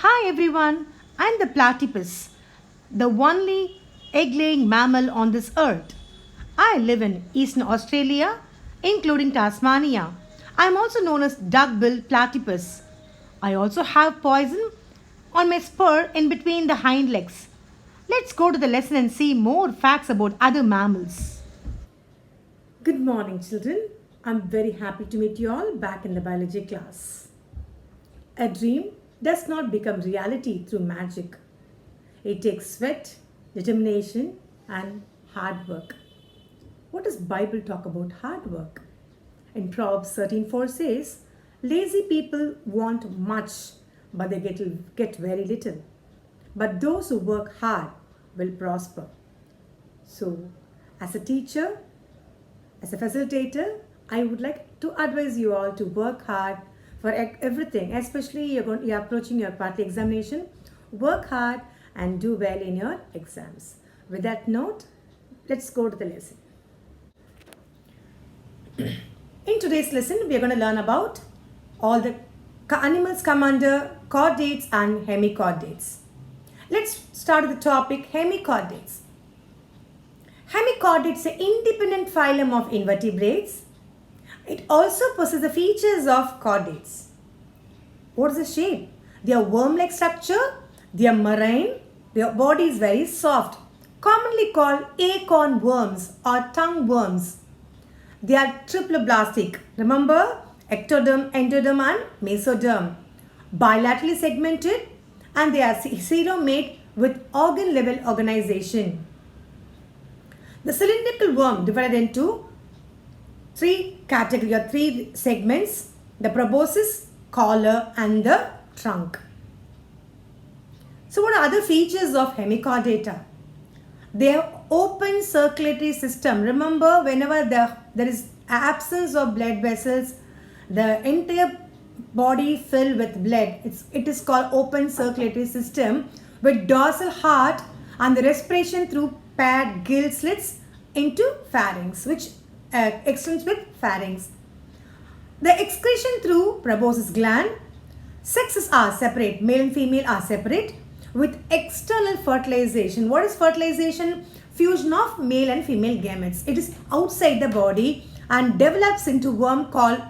Hi everyone, I'm the platypus, the only egg laying mammal on this earth. I live in eastern Australia, including Tasmania. I'm also known as duck-billed platypus. I also have poison on my spur in between the hind legs. Let's go to the lesson and see more facts about other mammals. Good morning, children. I'm very happy to meet you all back in the biology class. A dream does not become reality through magic. It takes sweat, determination, and hard work. What does Bible talk about hard work? In Proverbs 13:4 says, lazy people want much, but they get very little. But those who work hard will prosper. So, as a teacher, as a facilitator, I would like to advise you all to work hard for everything, especially you're approaching your quarterly examination. Work hard and do well in your exams. With that note, let's go to the lesson. In today's lesson, we are going to learn about all the animals come under chordates and hemichordates. Let's start with the topic hemichordates. Hemichordates is an independent phylum of invertebrates. It also possesses the features of chordates. What is the shape? They are worm-like structure. They are marine. Their body is very soft, commonly called acorn worms or tongue worms. They are triploblastic. Remember, ectoderm, endoderm and mesoderm. Bilaterally segmented, and they are coelomate with organ-level organization. The cylindrical worm divided into three categories or three segments: the proboscis, collar, and the trunk. So, what are other features of hemichordata? They have open circulatory system. Remember, whenever there is absence of blood vessels, the entire body filled with blood. It is called open circulatory system with dorsal heart and the respiration through paired gill slits into pharynx, which extends with pharynx. The excretion through proboscis gland. Sexes are separate. Male and female are separate with external fertilization. What is fertilization? Fusion of male and female gametes. It is outside the body and develops into worm called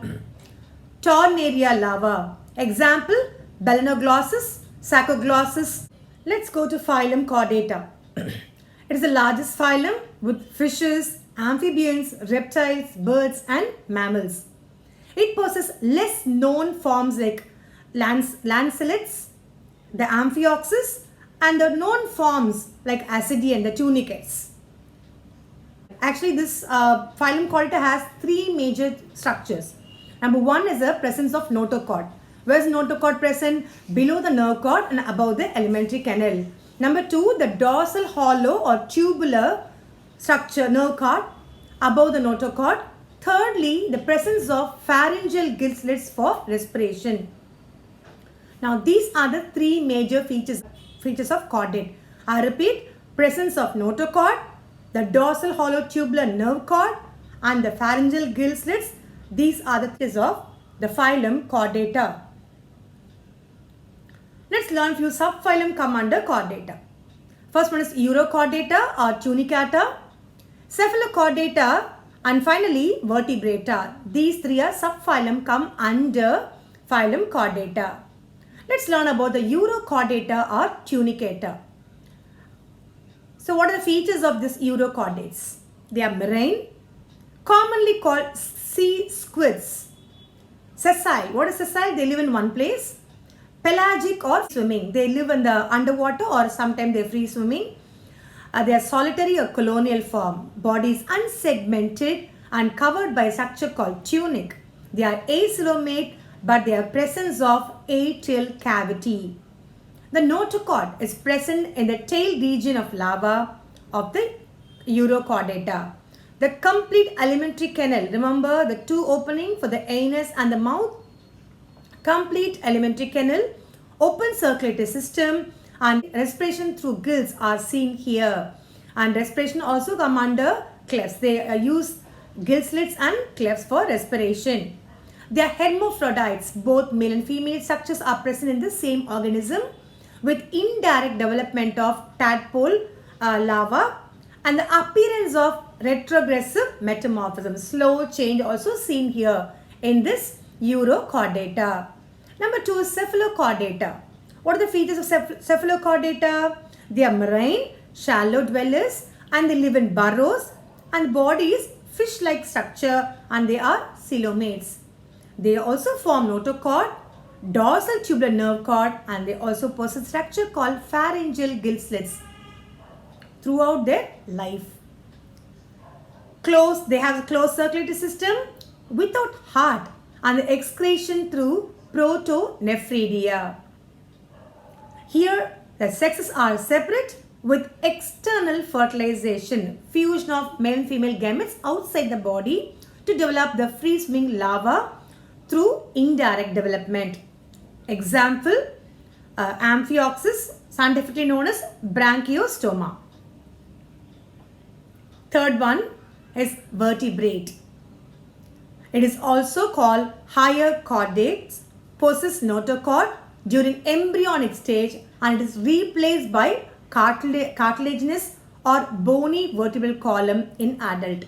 Tornaria larva. Example, Balanoglossus, Saccoglossus. Let's go to phylum Chordata. It is the largest phylum with fishes, amphibians, reptiles, birds and mammals. It possesses less known forms like lancelets, the amphioxus, and the known forms like Ascidian, the tunicates. Actually, this phylum Chordata has three major structures. Number one is the presence of notochord. Where is notochord present? Below the nerve cord and above the alimentary canal. Number two, the dorsal hollow or tubular structure, nerve cord, above the notochord. Thirdly, the presence of pharyngeal gill slits for respiration. Now, these are the three major features of chordate. I repeat, presence of notochord, the dorsal hollow tubular nerve cord, and the pharyngeal gill slits. These are the features of the phylum Chordata. Let's learn few subphylum come under Chordata. First one is Urochordata or Tunicata, Cephalochordata, and finally Vertebrata. These three are subphylum come under phylum Chordata. Let's learn about the Urochordata or Tunicata. So what are the features of this Urochordates? They are marine, commonly called sea squids. Sessile. What is sessile? They live in one place. Pelagic or swimming. They live in the underwater or sometimes they're free swimming. They are solitary or colonial form. Body is unsegmented and covered by a structure called tunic. They are acoelomate, but they have presence of atrial cavity. The notochord is present in the tail region of larva of the Urochordata. The complete alimentary canal, remember the two openings for the anus and the mouth, complete alimentary canal, open circulatory system, and respiration through gills are seen here. And respiration also come under clefts. They use gill slits and clefts for respiration. They are hermaphrodites. Both male and female structures are present in the same organism with indirect development of tadpole larva and the appearance of retrogressive metamorphism. Slow change also seen here in this Urochordata. Number 2 is Cephalochordata. What are the features of Cephalochordata? They are marine, shallow dwellers, and they live in burrows, and the body is fish-like structure, and they are coelomates. They also form notochord, dorsal tubular nerve cord, and they also possess structure called pharyngeal gill slits throughout their life. They have a closed circulatory system without heart, and the excretion through protonephridia. Here the sexes are separate with external fertilization, fusion of male and female gametes outside the body to develop the free-swimming larva through indirect development. Example, Amphioxus, scientifically known as branchiostoma. Third one is vertebrate. It is also called higher chordates, possess notochord during embryonic stage, and it is replaced by cartilaginous or bony vertebral column in adult.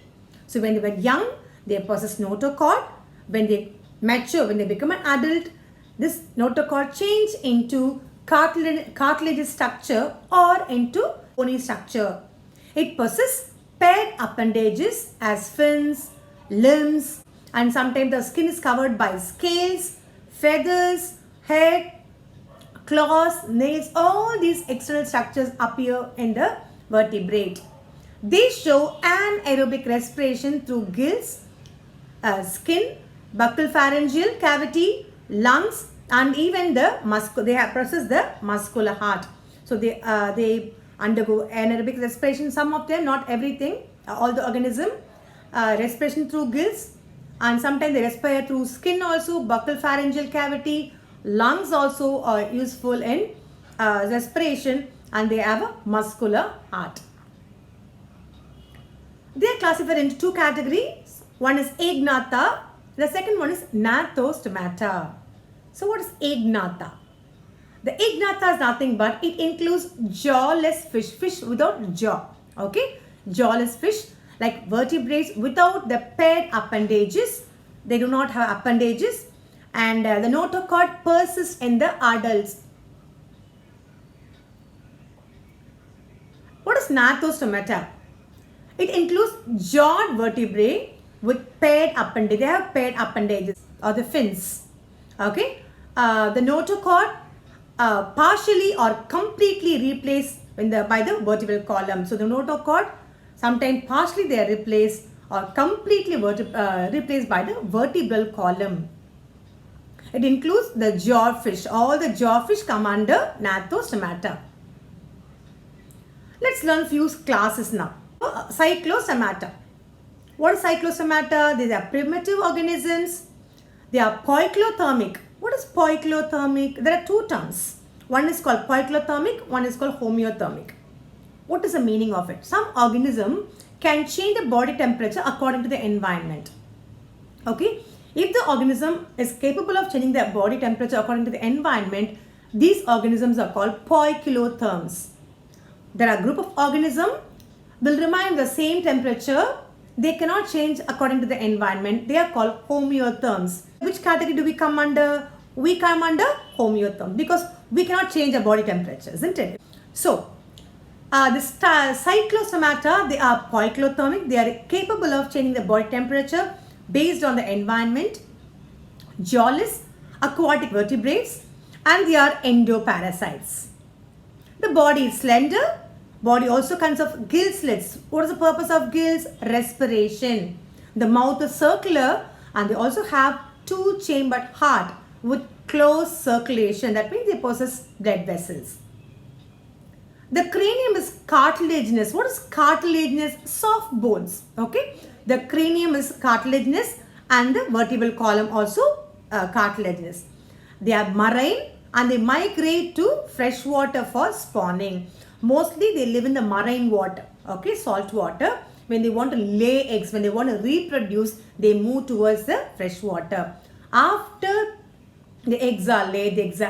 So when they were young, they possess notochord. When they mature, when they become an adult, this notochord change into cartilaginous structure or into bony structure. It possesses paired appendages as fins, limbs, and sometimes the skin is covered by scales, feathers, hair, claws, nails. All these external structures appear in the vertebrate. They show anaerobic respiration through gills, skin, buccal pharyngeal cavity, lungs, and even they have processed the muscular heart. So they undergo anaerobic respiration. Some of them, not everything, all the organism, respiration through gills, and sometimes they respire through skin also, buccal pharyngeal cavity. Lungs also are useful in respiration, and they have a muscular heart. They are classified into two categories. One is Agnatha. The second one is Gnathostomata. So what is Agnatha? The Agnatha is nothing but it includes jawless fish without jaw. Okay, jawless fish like vertebrates without the paired appendages. They do not have appendages, and the notochord persists in the adults. What is Gnathostomata? It includes jawed vertebrae with paired appendages. They have paired appendages or the fins. Okay, the notochord partially or completely replaced by the vertebral column. So the notochord sometimes partially they are replaced or completely replaced by the vertebral column. It includes the jawfish. All the jawfish come under Gnathostomata. Let's learn few classes now. Cyclostomata. What is cyclostomata? These are primitive organisms. They are poikilothermic. What is poikilothermic? There are two terms. One is called poikilothermic, one is called homeothermic. What is the meaning of it? Some organism can change the body temperature according to the environment. Okay? If the organism is capable of changing their body temperature according to the environment, these organisms are called poikilotherms. There are a group of organisms will remain the same temperature. They cannot change according to the environment. They are called homeotherms. Which category do we come under? We come under homeotherm because we cannot change our body temperature, isn't it? So, the cyclostomata, they are poikilothermic. They are capable of changing the body temperature based on the environment. Jawless, aquatic vertebrates, and they are endoparasites. The body is slender. Body also consists of gill slits. What is the purpose of gills? Respiration. The mouth is circular, and they also have two-chambered heart with closed circulation. That means they possess blood vessels. The cranium is cartilaginous. What is cartilaginous? Soft bones. Okay. The cranium is cartilaginous, and the vertebral column also cartilaginous. They are marine, and they migrate to fresh water for spawning. Mostly they live in the marine water, okay, salt water. When they want to lay eggs, when they want to reproduce, they move towards the fresh water. After the eggs are laid, the eggs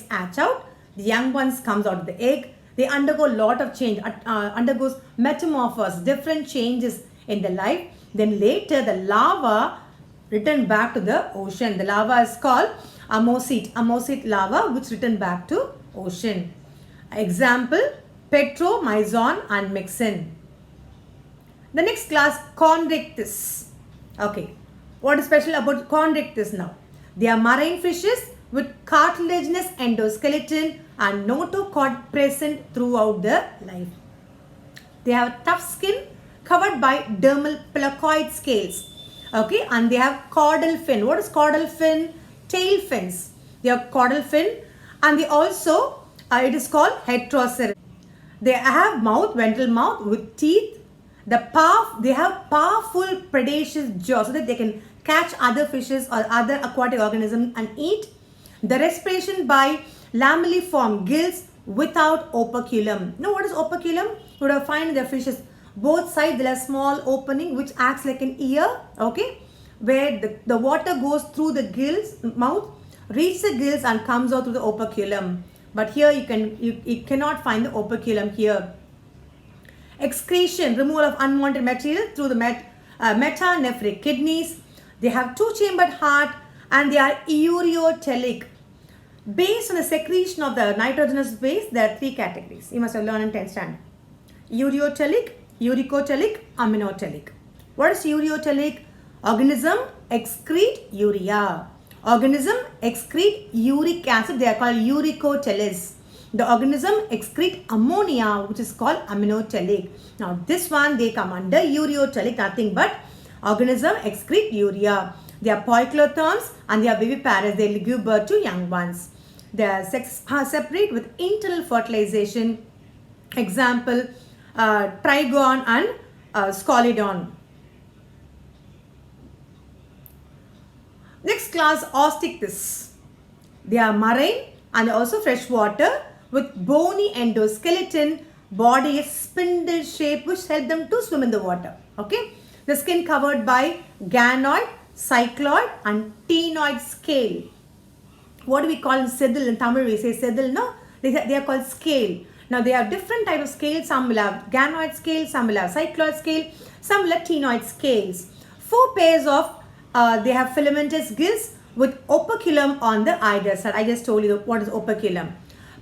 hatch out, the young ones comes out of the egg. They undergo a lot of change, undergoes metamorphosis, different changes in the life. Then later the larva return back to the ocean. The larva is called ammosid larva, which return back to ocean. Example, Petromyzon and Myxin. The next class, Chondrichthyes. Okay, what is special about Chondrichthyes now? They are marine fishes with cartilaginous endoskeleton and notochord present throughout their life. They have tough skin covered by dermal placoid scales. Okay, and they have caudal fin. What is caudal fin? Tail fins. They have caudal fin, and they also, it is called heteroceras. They have mouth, ventral mouth with teeth. They have powerful predaceous jaws so that they can catch other fishes or other aquatic organisms and eat. The respiration by lamelliform gills without operculum. Now what is operculum? You would have find in the fishes both sides there are small opening which acts like an ear, okay, where the water goes through the gills, mouth, reaches the gills and comes out through the operculum. But here you cannot find the operculum here. Excretion, removal of unwanted material through the metanephric kidneys. They have two-chambered heart and they are ureotelic. Based on the secretion of the nitrogenous base, there are three categories. You must have learned in 10th standard. Ureotelic, uricotelic, aminotelic. What is ureotelic? Organism excrete urea. Organism excrete uric acid. They are called uricotelis. The organism excrete ammonia, which is called aminotelic. Now this one they come under ureotelic, nothing but organism excrete urea. They are poikilotherms and they are viviparous. They give birth to young ones. Their sexes are separate with internal fertilization. Example, trigon and scalidon. Next class, Osteichthyes. They are marine and also freshwater with bony endoskeleton. Body is spindle shape which help them to swim in the water. Okay. The skin covered by ganoid, cycloid and ctenoid scale. What do we call sedil? In Tamil we say sedil, no? They are called scale. Now they have different type of scales. Some will have ganoid scale, some will have cycloid scale, some will have ctenoid scales. 4 pairs of they have filamentous gills with operculum on the either side. I just told you what is operculum.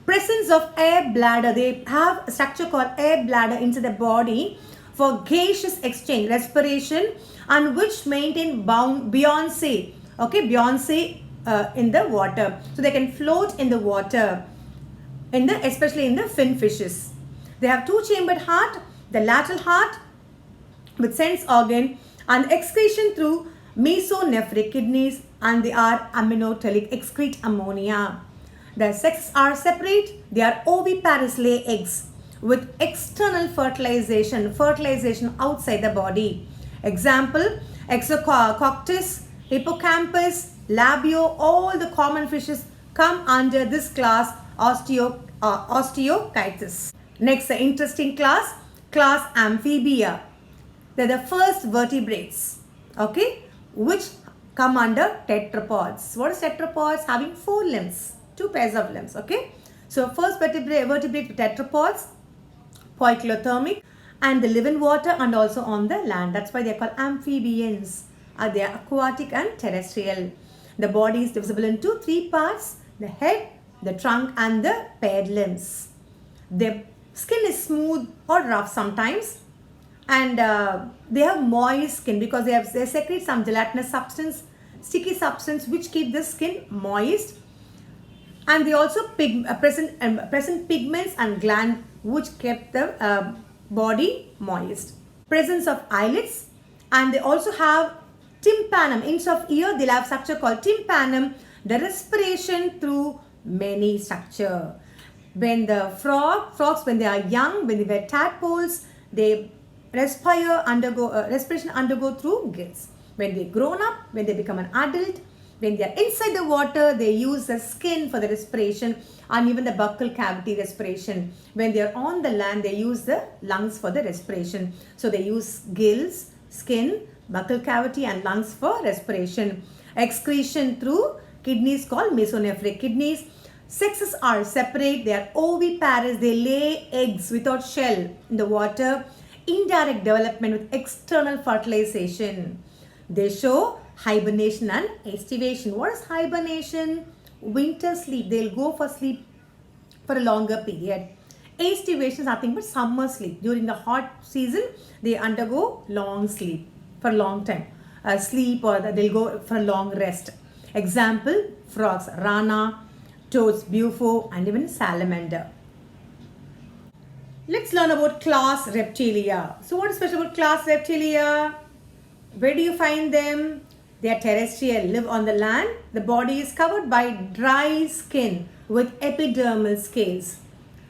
Presence of air bladder. They have a structure called air bladder inside the body for gaseous exchange, respiration, and which maintain buoyancy. Okay, buoyancy in the water. So they can float in the water, especially in the fin fishes. They have two-chambered heart, the lateral heart with sense organ and excretion through mesonephric kidneys, and they are aminotelic, excrete ammonia. Their sexes are separate. They are oviparous, lay eggs with external fertilization outside the body. Example, Exococtus, Hippocampus, Labio, all the common fishes come under this class, Osteichthyes. Next, the interesting class Amphibia. They are the first vertebrates, okay, which come under tetrapods. What is tetrapods? Having 4 limbs, 2 pairs of limbs, okay. So first vertebrate tetrapods, poikilothermic, and they live in water and also on the land. That's why they are called amphibians. They are aquatic and terrestrial. The body is divisible into 3 parts: the head, the trunk, and the paired limbs. Their skin is smooth or rough sometimes, and they have moist skin because they secrete some gelatinous substance, sticky substance, which keep the skin moist. And they also present pigments and gland which kept the body moist. Presence of eyelids, and they also have tympanum. Instead of ear, they'll have structure called tympanum. The respiration through many structure. When the frogs, when they are young, when they were tadpoles, they respiration undergo through gills. When they grown up, when they become an adult, when they are inside the water, they use the skin for the respiration and even the buccal cavity respiration. When they are on the land, they use the lungs for the respiration. So they use gills, skin, buccal cavity and lungs for respiration. Excretion through kidneys called mesonephric kidneys. Sexes are separate. They are oviparous. They lay eggs without shell in the water. Indirect development with external fertilization. They show hibernation and estivation. What is hibernation? Winter sleep. They'll go for sleep for a longer period. Estivation is nothing but summer sleep. During the hot season, they undergo long sleep for a long time. Sleep, or they'll go for a long rest. Example, frogs, rana, toads, bufo, and even salamander. Let's learn about class Reptilia. So what is special about class Reptilia? Where do you find them? They are terrestrial, live on the land. The body is covered by dry skin with epidermal scales.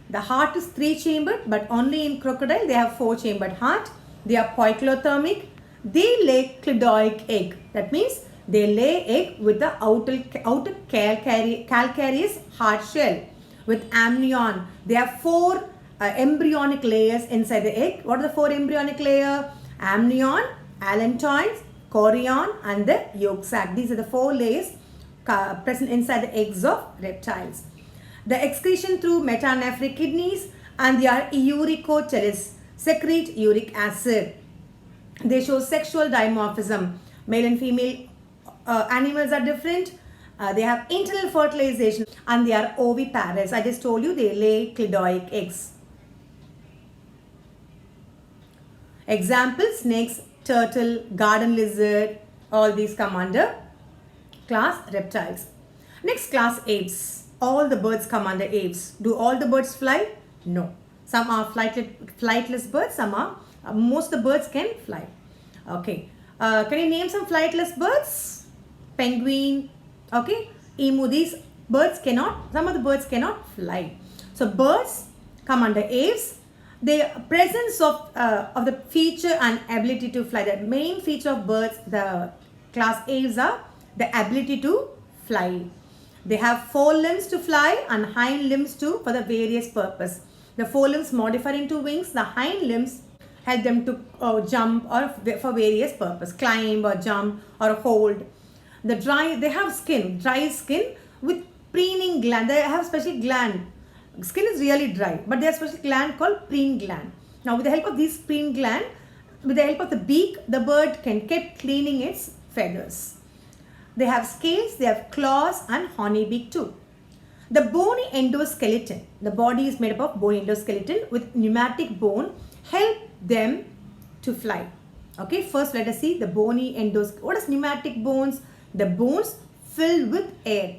The heart is 3-chambered, but only in crocodile they have 4-chambered heart. They are poikilothermic. They lay cleidoic egg. That means they lay egg with the outer calcareous hard shell. With amnion, they have 4 embryonic layers inside the egg. What are the 4 embryonic layers? Amnion, allantoins, chorion, and the yolk sac. These are the 4 layers present inside the eggs of reptiles. The excretion through metanephric kidneys, and they are uricotellus, secrete uric acid. They show sexual dimorphism. Male and female animals are different. They have internal fertilization, and they are oviparous. I just told you they lay cleidoic eggs. Example, snakes, turtle, garden lizard, all these come under class reptiles. Next, class apes. All the birds come under apes. Do all the birds fly? No. Some are flightless birds, some are, most of the birds can fly. Okay. Can you name some flightless birds? Penguin, okay, emu. These birds cannot, some of the birds cannot fly. So birds come under apes. The presence of the feature and ability to fly. The main feature of birds, the class apes, are the ability to fly. They have 4 limbs to fly and hind limbs too for the various purpose. The 4 limbs modify into wings. The hind limbs help them to jump or for various purpose, climb or jump or hold. They have skin, dry skin with preening gland. They have special gland. Skin is really dry, but they have special gland called preen gland. Now, with the help of this preen gland, with the help of the beak, the bird can keep cleaning its feathers. They have scales, they have claws and horny beak too. The bony endoskeleton, the body is made up of bony endoskeleton with pneumatic bone, help them to fly. Okay, first let us see the bony endoskeleton. What is pneumatic bones? The bones filled with air.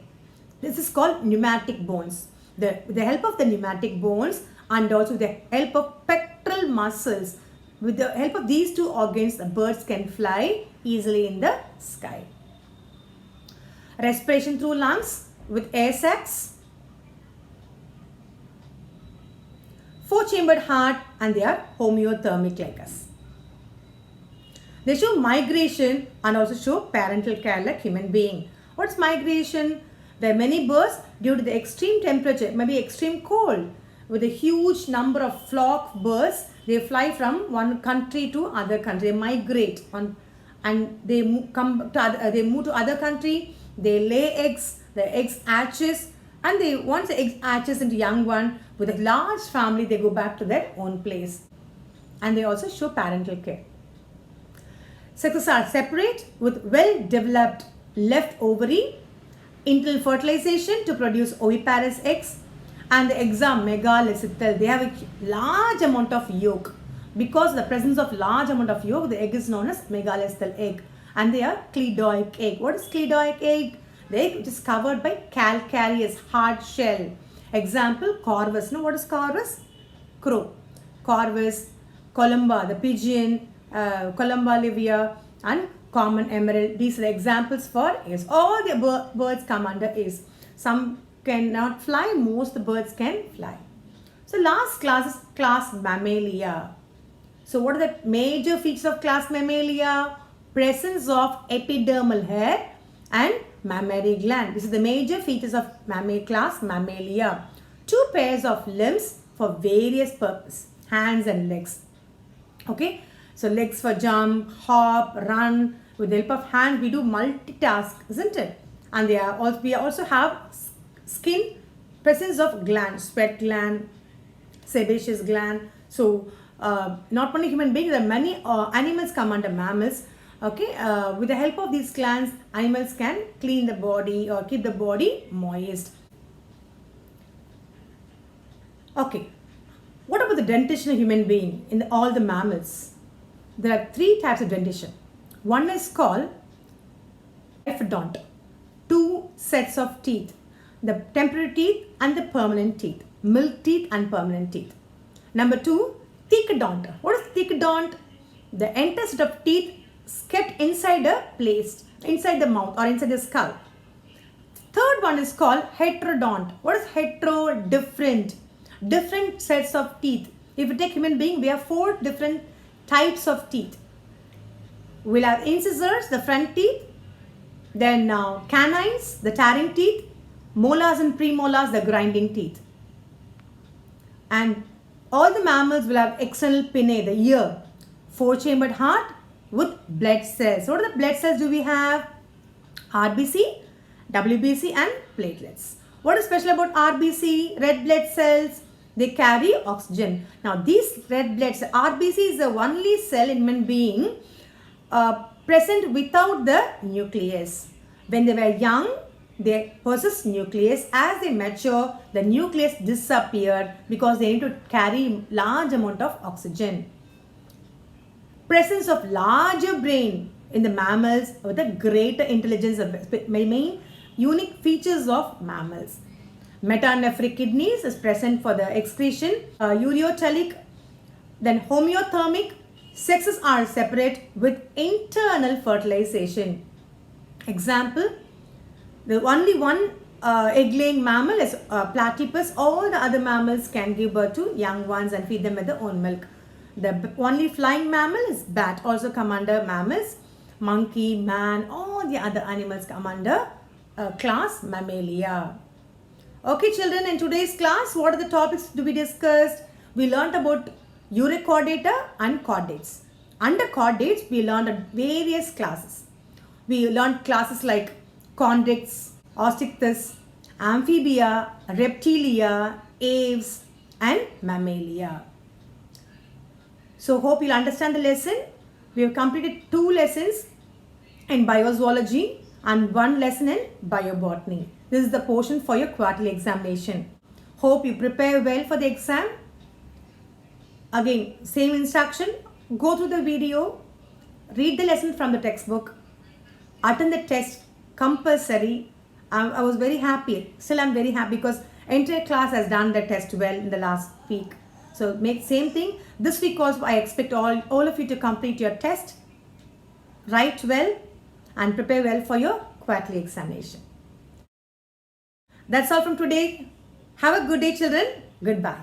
This is called pneumatic bones. With the help of the pneumatic bones and also with the help of pectoral muscles, with the help of these 2 organs, the birds can fly easily in the sky. Respiration through lungs with air sacs. 4-chambered heart, and they are homeothermic like us. They show migration and also show parental care like human being. What's migration? There are many birds due to the extreme temperature, maybe extreme cold. With a huge number of flock birds, they fly from one country to other country. They migrate and they move to other country. They lay eggs. The eggs hatches, and once the egg hatches into young one, with a large family, they go back to their own place. And they also show parental care. Sexes are separate with well-developed left ovary, internal fertilization to produce oviparous eggs, and the eggs are megalecythal. They have a large amount of yolk. Because of the presence of large amount of yolk, the egg is known as megalecythal egg, and they are cleidoic egg. What is cleidoic egg? The egg which is covered by calcareous hard shell. Example, corvus. Know what is corvus? Crow. Corvus, columba, the pigeon, columba livia, and common emerald. These are the examples for ace. All the birds come under ace. Some cannot fly, most the birds can fly. So last class is class Mammalia. So what are the major features of class Mammalia? Presence of epidermal hair and mammary gland. This is the major features of class Mammalia. 2 pairs of limbs for various purposes, hands and legs. Okay, so legs for jump, hop, run, With the help of hand, we do multitask, isn't it? And we also have skin, presence of gland, sweat gland, sebaceous gland. So not only human beings, there are many animals come under mammals. Okay, with the help of these glands, animals can clean the body or keep the body moist. Okay, what about the dentition of human being in all the mammals? There are three types of dentition. One is called orthodont, two sets of teeth, the temporary teeth and the permanent teeth, milk teeth and permanent teeth. Number two, thecodont. What is thecodont? The entire set of teeth kept inside a place, inside the mouth or inside the skull. Third one is called heterodont. What is hetero? Different. Different sets of teeth. If you take human being, we have 4 different types of teeth. We'll have incisors, the front teeth, then canines, the tearing teeth, molars and premolars, the grinding teeth. And all the mammals will have external pinnae, the ear, 4-chambered heart with blood cells. What are the blood cells do we have? RBC, WBC and platelets. What is special about RBC, red blood cells? They carry oxygen. Now these red blood cells, RBC is the only cell in human being present without the nucleus. When they were young, they possess nucleus. As they mature, the nucleus disappeared because they need to carry large amount of oxygen. Presence of larger brain in the mammals with a greater intelligence of main unique features of mammals. Metanephric kidneys is present for the excretion. Ureotelic, then homeothermic. Sexes are separate with internal fertilization. Example, the only one egg-laying mammal is platypus. All the other mammals can give birth to young ones and feed them with their own milk. The only flying mammal is bat, also come under mammals. Monkey, man, all the other animals come under class Mammalia. Okay children, in today's class, what are the topics to be discussed? We learned about Eurychordata and chordates. Under chordates, we learned various classes. We learned classes like chondrichts, osteichthyes, amphibia, reptilia, aves and mammalia. So hope you'll understand the lesson. We have completed 2 lessons in biozoology and 1 lesson in biobotany. This is the portion for your quarterly examination. Hope you prepare well for the exam. Again, same instruction. Go through the video, read the lesson from the textbook, attend the test compulsory. I was very happy. Still I'm very happy because entire class has done the test well in the last week. So make same thing. This week also I expect all of you to complete your test, write well and prepare well for your quarterly examination. That's all from today. Have a good day children. Goodbye.